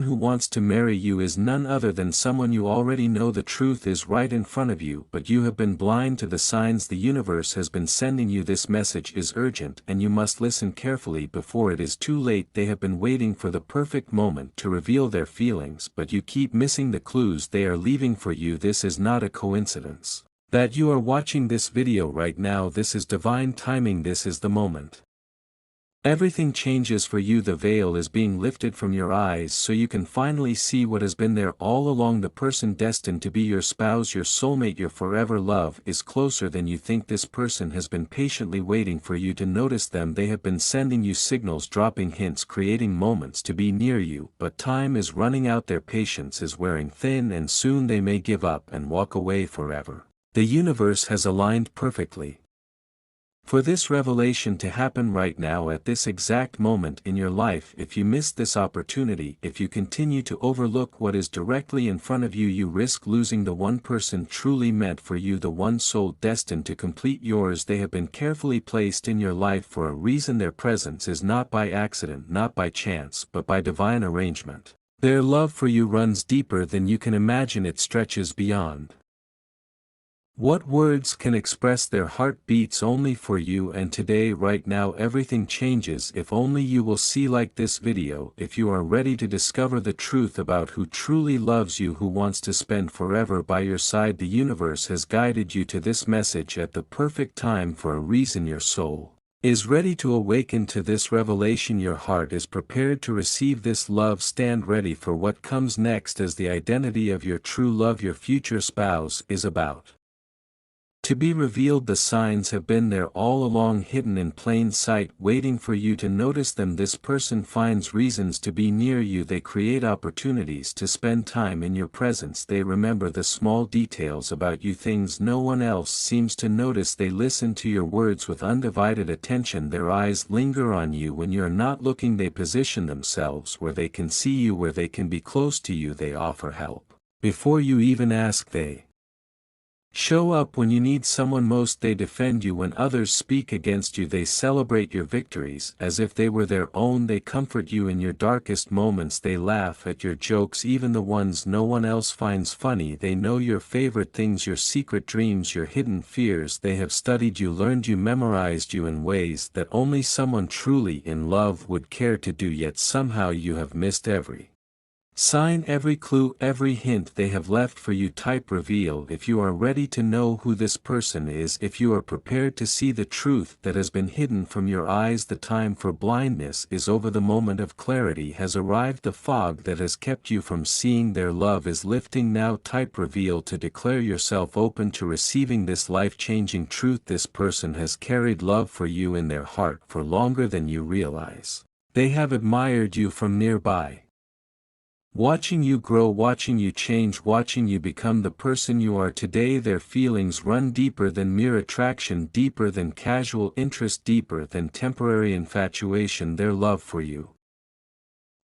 who wants to marry you is none other than someone you already know. The truth is right in front of you, but you have been blind to the signs. The universe has been sending you. This message is urgent and you must listen carefully before it is too late. They have been waiting for the perfect moment to reveal their feelings, but you keep missing the clues they are leaving for you. This is not a coincidence that you are watching this video right now. This is divine timing. This is the moment everything changes for you. The veil is being lifted from your eyes so you can finally see what has been there all along. The person destined to be your spouse, your soulmate, your forever love is closer than you think. This person has been patiently waiting for you to notice them. They have been sending you signals, dropping hints, creating moments to be near you, but time is running out. Their patience is wearing thin and soon they may give up and walk away forever. The universe has aligned perfectly for this revelation to happen right now at this exact moment in your life. If you miss this opportunity, if you continue to overlook what is directly in front of you, you risk losing the one person truly meant for you, the one soul destined to complete yours. They have been carefully placed in your life for a reason. Their presence is not by accident, not by chance, but by divine arrangement. Their love for you runs deeper than you can imagine. It stretches beyond what words can express. Their heart beats only for you, and today, right now, everything changes. If only you will see like this video. If you are ready to discover the truth about who truly loves you, who wants to spend forever by your side, the universe has guided you to this message at the perfect time for a reason. Your soul is ready to awaken to this revelation. Your heart is prepared to receive this love. Stand ready for what comes next, as the identity of your true love, your future spouse, is about to be revealed. The signs have been there all along, hidden in plain sight, waiting for you to notice them. This person finds reasons to be near you. They create opportunities to spend time in your presence. They remember the small details about you, things no one else seems to notice. They listen to your words with undivided attention. Their eyes linger on you when you're not looking. They position themselves where they can see you, where they can be close to you. They offer help before you even ask. They show up when you need someone most. They defend you when others speak against you. They celebrate your victories as if they were their own. They comfort you in your darkest moments. They laugh at your jokes, even the ones no one else finds funny. They know your favorite things, your secret dreams, your hidden fears. They have studied you, learned you, memorized you in ways that only someone truly in love would care to do. Yet somehow you have missed every sign, every clue, every hint they have left for you. Type reveal if you are ready to know who this person is, if you are prepared to see the truth that has been hidden from your eyes. The time for blindness is over. The moment of clarity has arrived. The fog that has kept you from seeing their love is lifting now. Type reveal to declare yourself open to receiving this life-changing truth. This person has carried love for you in their heart for longer than you realize. They have admired you from nearby, watching you grow, watching you change, watching you become the person you are today. Their feelings run deeper than mere attraction, deeper than casual interest, deeper than temporary infatuation. Their love for you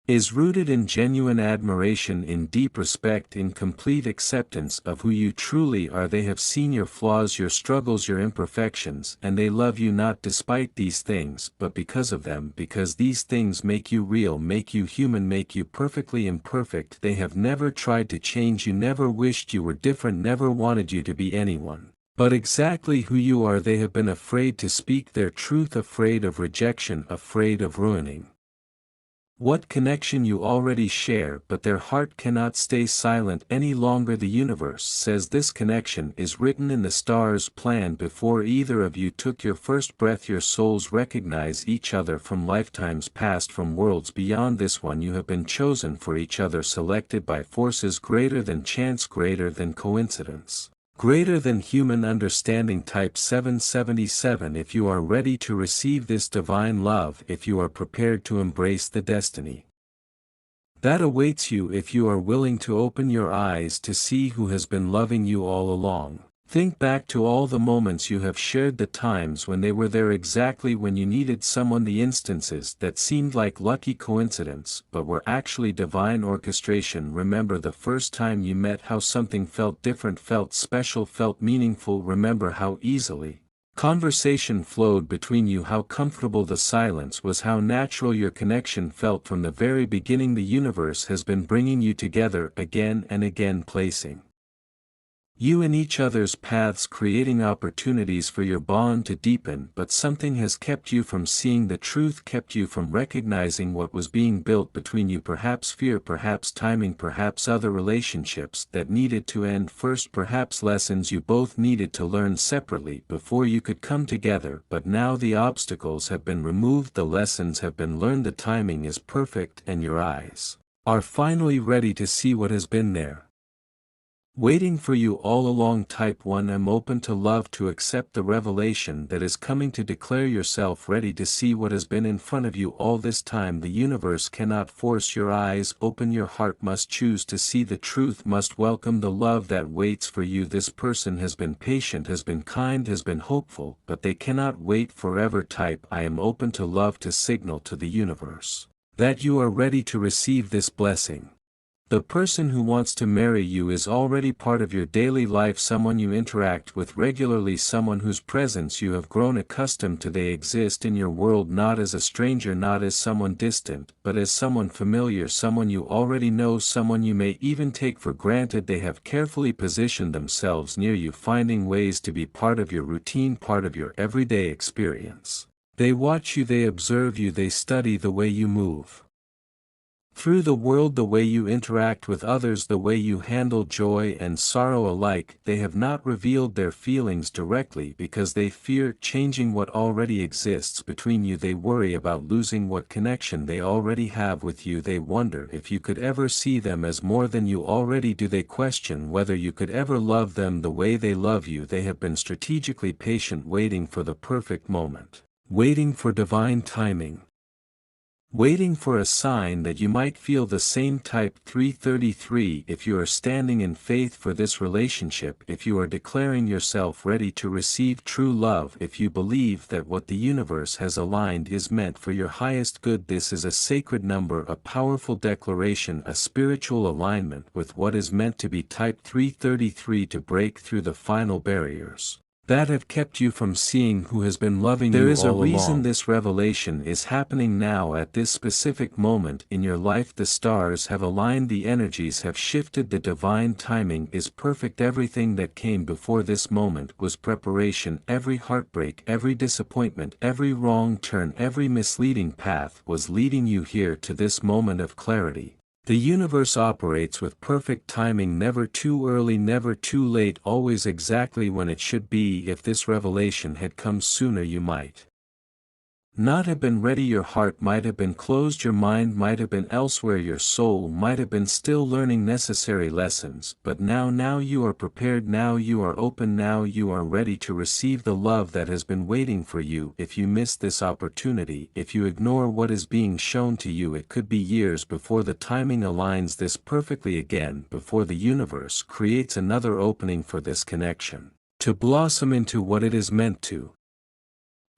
is rooted in genuine admiration, in deep respect, in complete acceptance of who you truly are. They have seen your flaws, your struggles, your imperfections, and they love you not despite these things, but because of them, because these things make you real, make you human, make you perfectly imperfect. They have never tried to change you, never wished you were different, never wanted you to be anyone but exactly who you are. They have been afraid to speak their truth, afraid of rejection, afraid of ruining what connection you already share, but their heart cannot stay silent any longer. The universe says this connection is written in the stars, planned before either of you took your first breath. Your souls recognize each other from lifetimes past, from worlds beyond this one. You have been chosen for each other, selected by forces greater than chance, greater than coincidence, greater than human understanding. Type 777 if you are ready to receive this divine love, if you are prepared to embrace the destiny that awaits you, if you are willing to open your eyes to see who has been loving you all along. Think back to all the moments you have shared, the times when they were there exactly when you needed someone, the instances that seemed like lucky coincidence but were actually divine orchestration. Remember the first time you met, how something felt different, felt special, felt meaningful. Remember how easily Conversation flowed between you. How comfortable the silence was, how natural your connection felt from the very beginning. The universe has been bringing you together again and again, placing you in each other's paths, creating opportunities for your bond to deepen. But something has kept you from seeing the truth, kept you from recognizing what was being built between you. Perhaps fear, perhaps timing, perhaps other relationships that needed to end first, perhaps lessons you both needed to learn separately before you could come together. But now the obstacles have been removed, the lessons have been learned, the timing is perfect, and your eyes are finally ready to see what has been there, waiting for you all along. Type 1. I'm open to love, to accept the revelation that is coming, to declare yourself ready to see what has been in front of you all this time. The universe cannot force your eyes open, your heart must choose to see the truth, must welcome the love that waits for you. This person has been patient, has been kind, has been hopeful, but they cannot wait forever. Type I am open to love, to signal to the universe that you are ready to receive this blessing. The person who wants to marry you is already part of your daily life, someone you interact with regularly, someone whose presence you have grown accustomed to. They exist in your world not as a stranger, not as someone distant, but as someone familiar, someone you already know, someone you may even take for granted. They have carefully positioned themselves near you, finding ways to be part of your routine, part of your everyday experience. They watch you, they observe you, they study the way you move through the world, the way you interact with others, the way you handle joy and sorrow alike. They have not revealed their feelings directly because they fear changing what already exists between you. They worry about losing what connection they already have with you. They wonder if you could ever see them as more than you already do. They question whether you could ever love them the way they love you. They have been strategically patient, waiting for the perfect moment, waiting for divine timing, waiting for a sign that you might feel the same. Type 333 if you are standing in faith for this relationship, if you are declaring yourself ready to receive true love, if you believe that what the universe has aligned is meant for your highest good. This is a sacred number, a powerful declaration, a spiritual alignment with what is meant to be. Type 333 to break through the final barriers that have kept you from seeing who has been loving you all along. There is a reason this revelation is happening now at this specific moment in your life. The stars have aligned, the energies have shifted, the divine timing is perfect. Everything that came before this moment was preparation. Every heartbreak, every disappointment, every wrong turn, every misleading path was leading you here to this moment of clarity. The universe operates with perfect timing, never too early, never too late, always exactly when it should be. If this revelation had come sooner, you might not have been ready. Your heart might have been closed, your mind might have been elsewhere, your soul might have been still learning necessary lessons. But now you are prepared, now you are open, now you are ready to receive the love that has been waiting for you. If you miss this opportunity, if you ignore what is being shown to you, it could be years before the timing aligns this perfectly again, before the universe creates another opening for this connection to blossom into what it is meant to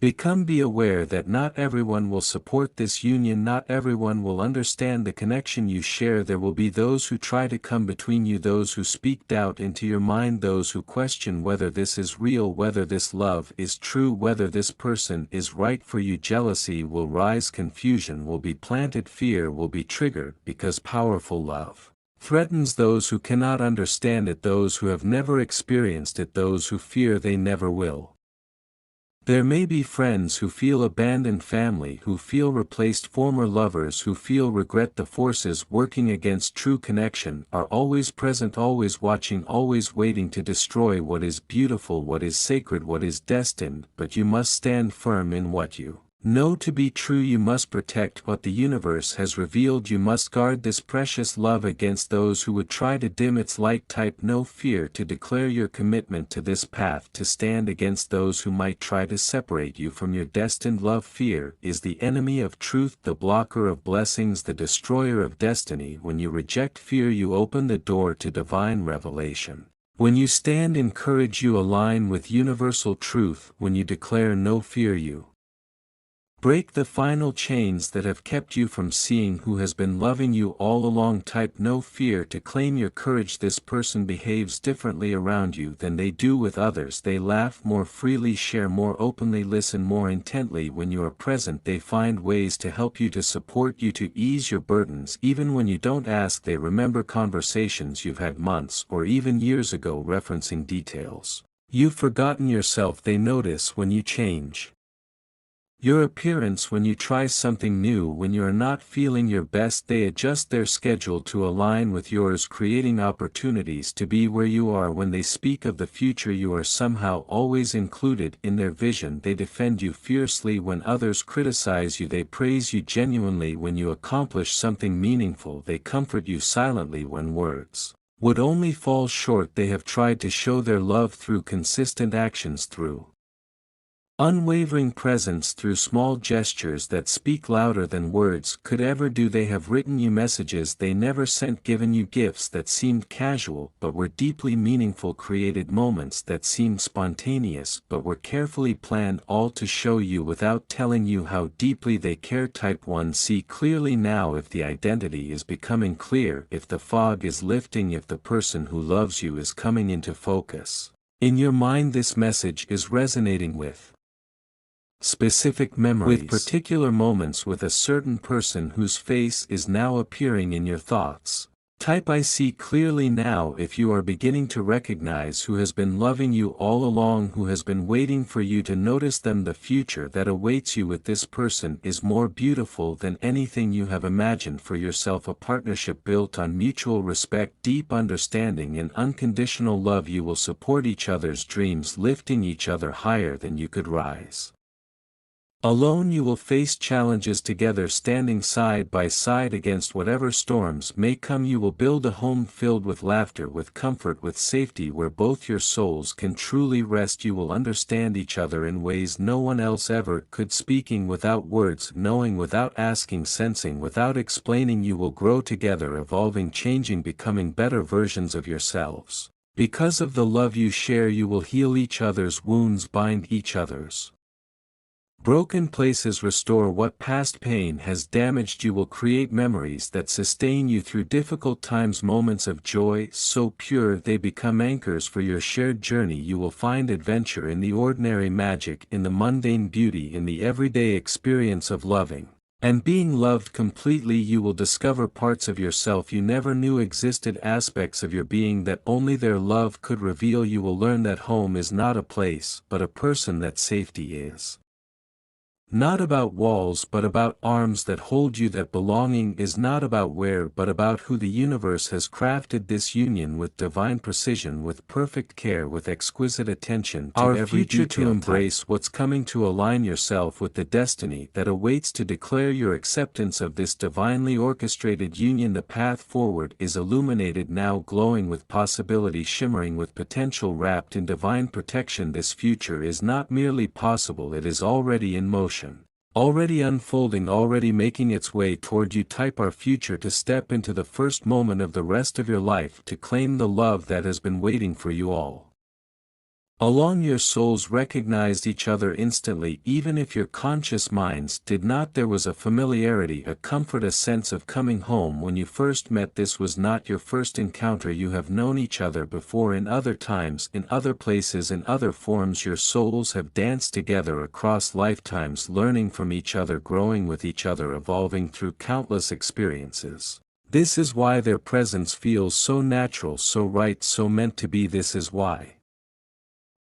become. Be aware that not everyone will support this union, not everyone will understand the connection you share. There will be those who try to come between you, those who speak doubt into your mind, those who question whether this is real, whether this love is true, whether this person is right for you. Jealousy will rise, confusion will be planted, fear will be triggered, because powerful love threatens those who cannot understand it, those who have never experienced it, those who fear they never will. There may be friends who feel abandoned, family who feel replaced, former lovers who feel regret. The forces working against true connection are always present, always watching, always waiting to destroy what is beautiful, what is sacred, what is destined. But you must stand firm in what you know to be true. You must protect what the universe has revealed. You must guard this precious love against those who would try to dim its light. Type no fear to declare your commitment to this path, to stand against those who might try to separate you from your destined love. Fear is the enemy of truth, the blocker of blessings, the destroyer of destiny. When you reject fear, you open the door to divine revelation. When you stand in courage, you align with universal truth. When you declare no fear, you Break the final chains that have kept you from seeing who has been loving you all along. Type no fear to claim your courage. This person behaves differently around you than they do with others. They laugh more freely, share more openly, listen more intently when you are present. They find ways to help you, to support you, to ease your burdens even when you don't ask. They remember conversations you've had months or even years ago, referencing details you've forgotten yourself. They notice when you change your appearance, when you try something new, when you are not feeling your best. They adjust their schedule to align with yours, creating opportunities to be where you are. When they speak of the future, you are somehow always included in their vision. They defend you fiercely when others criticize you. They praise you genuinely when you accomplish something meaningful. They comfort you silently when words would only fall short. They have tried to show their love through consistent actions, through unwavering presence, through small gestures that speak louder than words could ever do. They have written you messages they never sent, given you gifts that seemed casual but were deeply meaningful, created moments that seemed spontaneous but were carefully planned, all to show you without telling you how deeply they care. Type 1. See clearly now. If the identity is becoming clear, if the fog is lifting, if the person who loves you is coming into focus in your mind, this message is resonating with specific memories, with particular moments, with a certain person whose face is now appearing in your thoughts. Type I see clearly now. If you are beginning to recognize who has been loving you all along, who has been waiting for you to notice them, the future that awaits you with this person is more beautiful than anything you have imagined for yourself. A partnership built on mutual respect, deep understanding, and unconditional love. You will support each other's dreams, lifting each other higher than you could rise alone. You will face challenges together, standing side by side against whatever storms may come. You will build a home filled with laughter, with comfort, with safety, where both your souls can truly rest. You will understand each other in ways no one else ever could, speaking without words, knowing without asking, sensing without explaining. You will grow together, evolving, changing, becoming better versions of yourselves. Because of the love you share, you will heal each other's wounds, bind each other's broken places, restore what past pain has damaged. You will create memories that sustain you through difficult times, moments of joy so pure they become anchors for your shared journey. You will find adventure in the ordinary, magic in the mundane, beauty in the everyday experience of loving and being loved completely. You will discover parts of yourself you never knew existed, aspects of your being that only their love could reveal. You will learn that home is not a place but a person, that safety is not about walls but about arms that hold you, that belonging is not about where but about who. The universe has crafted this union with divine precision, with perfect care, with exquisite attention to our every future detail. To embrace what's coming, to align yourself with the destiny that awaits, to declare your acceptance of this divinely orchestrated union. The path forward is illuminated now, glowing with possibility, shimmering with potential, wrapped in divine protection. This future is not merely possible, it is already in motion, already unfolding, already making its way toward you. Type our future to step into the first moment of the rest of your life, to claim the love that has been waiting for you all along. Your souls recognized each other instantly, even if your conscious minds did not. There was a familiarity, a comfort, a sense of coming home when you first met. This was not your first encounter. You have known each other before, in other times, in other places, in other forms. Your souls have danced together across lifetimes, learning from each other, growing with each other, evolving through countless experiences. This is why their presence feels so natural, so right, so meant to be. This is why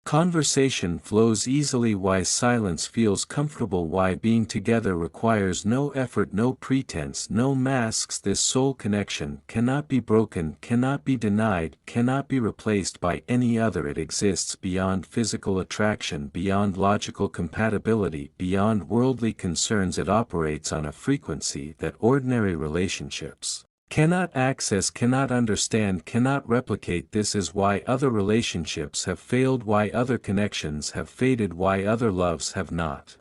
conversation flows easily, why silence feels comfortable, why being together requires no effort, no pretense, no masks. This soul connection cannot be broken, cannot be denied, cannot be replaced by any other. It exists beyond physical attraction, beyond logical compatibility, beyond worldly concerns. It operates on a frequency that ordinary relationships cannot access, cannot understand, cannot replicate. This is why other relationships have failed, why other connections have faded, why other loves have not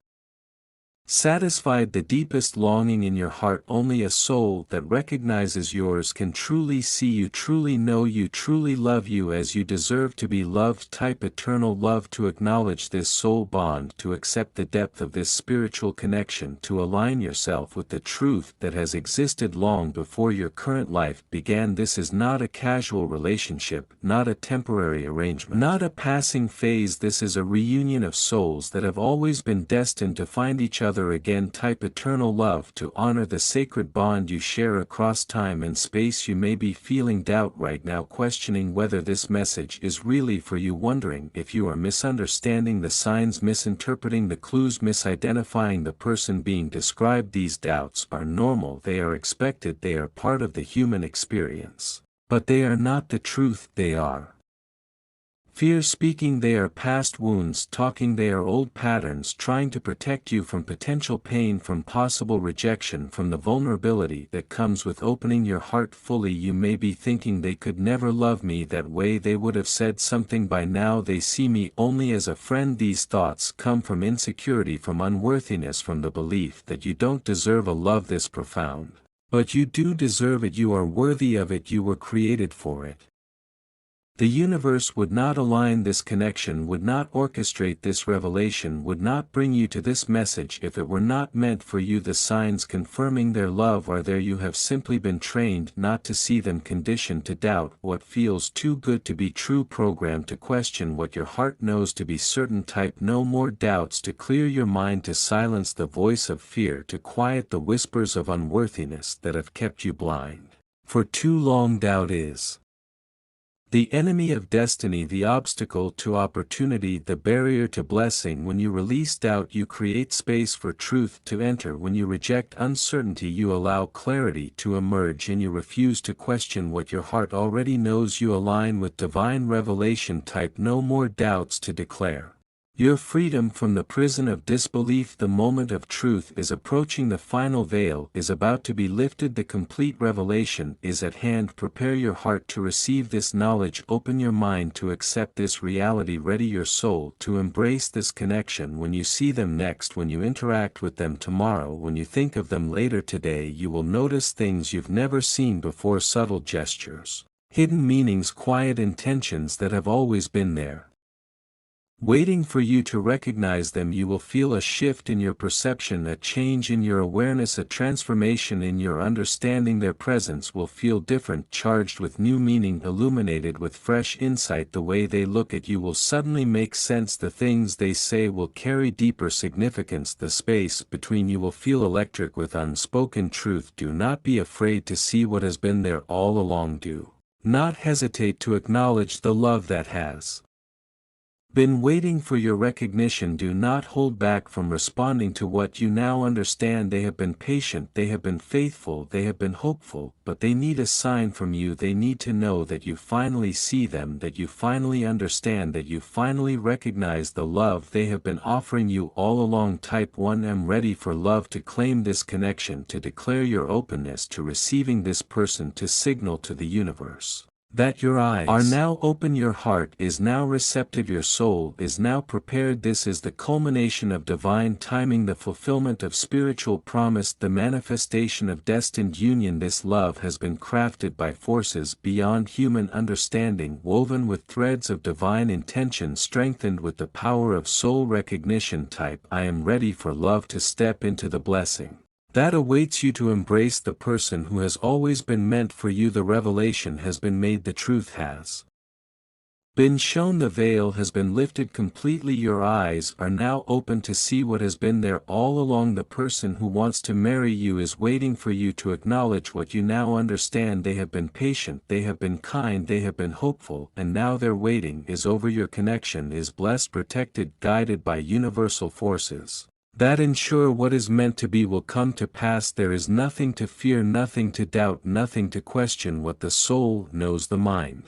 Satisfied the deepest longing in your heart, only a soul that recognizes yours can truly see you, truly know you, truly love you as you deserve to be loved. Type eternal love to acknowledge this soul bond, to accept the depth of this spiritual connection, to align yourself with the truth that has existed long before your current life began. This is not a casual relationship, not a temporary arrangement, not a passing phase. This is a reunion of souls that have always been destined to find each other again. Type eternal love to honor the sacred bond you share across time and space. You may be feeling doubt right now, questioning whether this message is really for you, wondering if you are misunderstanding the signs, misinterpreting the clues, misidentifying the person being described. These doubts are normal, they are expected, they are part of the human experience. But they are not the truth, they are fear speaking, they are past wounds talking, they are old patterns trying to protect you from potential pain, from possible rejection, from the vulnerability that comes with opening your heart fully. You may be thinking, they could never love me that way, they would have said something by now, they see me only as a friend. These thoughts come from insecurity, from unworthiness, from the belief that you don't deserve a love this profound. But you do deserve it, you are worthy of it, you were created for it. The universe would not align this connection, would not orchestrate this revelation, would not bring you to this message if it were not meant for you. The signs confirming their love are there. You have simply been trained not to see them, conditioned to doubt what feels too good to be true, programmed to question what your heart knows to be certain. Type no more doubts to clear your mind, to silence the voice of fear, to quiet the whispers of unworthiness that have kept you blind. For too long doubt is the enemy of destiny, the obstacle to opportunity, the barrier to blessing. When you release doubt, you create space for truth to enter. When you reject uncertainty, you allow clarity to emerge, and you refuse to question what your heart already knows. You align with divine revelation. Type no more doubts to declare your freedom from the prison of disbelief. The moment of truth is approaching, the final veil is about to be lifted, the complete revelation is at hand. Prepare your heart to receive this knowledge, open your mind to accept this reality, ready your soul to embrace this connection. When you see them next, when you interact with them tomorrow, when you think of them later today, you will notice things you've never seen before, subtle gestures, hidden meanings, quiet intentions that have always been there, waiting for you to recognize them. You will feel a shift in your perception, a change in your awareness, a transformation in your understanding. Their presence will feel different, charged with new meaning, illuminated with fresh insight. The way they look at you will suddenly make sense. The things they say will carry deeper significance. The space between you will feel electric with unspoken truth. Do not be afraid to see what has been there all along. Do not hesitate to acknowledge the love that has been waiting for your recognition. Do not hold back from responding to what you now understand. They have been patient, they have been faithful, they have been hopeful, but they need a sign from you. They need to know that you finally see them, that you finally understand, that you finally recognize the love they have been offering you all along. Type 1. Am ready for love, to claim this connection, to declare your openness to receiving this person, to signal to the universe that your eyes are now open, your heart is now receptive, your soul is now prepared. This is the culmination of divine timing, the fulfillment of spiritual promise, the manifestation of destined union. This love has been crafted by forces beyond human understanding, woven with threads of divine intention, strengthened with the power of soul recognition. Type I am ready for love, to step into the blessing that awaits you, to embrace the person who has always been meant for you. The revelation has been made, the truth has been shown, the veil has been lifted completely. Your eyes are now open to see what has been there all along. The person who wants to marry you is waiting for you to acknowledge what you now understand. They have been patient, they have been kind, they have been hopeful, and now their waiting is over. Your connection is blessed, protected, guided by universal forces that ensure what is meant to be will come to pass. There is nothing to fear, nothing to doubt, nothing to question. What the soul knows, the mind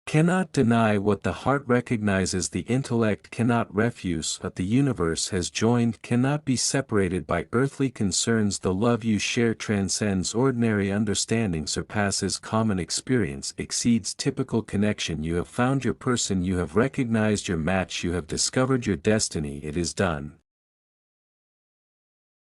cannot deny. What the heart recognizes, the intellect cannot refuse. What the universe has joined cannot be separated by earthly concerns. The love you share transcends ordinary understanding, surpasses common experience, exceeds typical connection. You have found your person, you have recognized your match, you have discovered your destiny. It is done.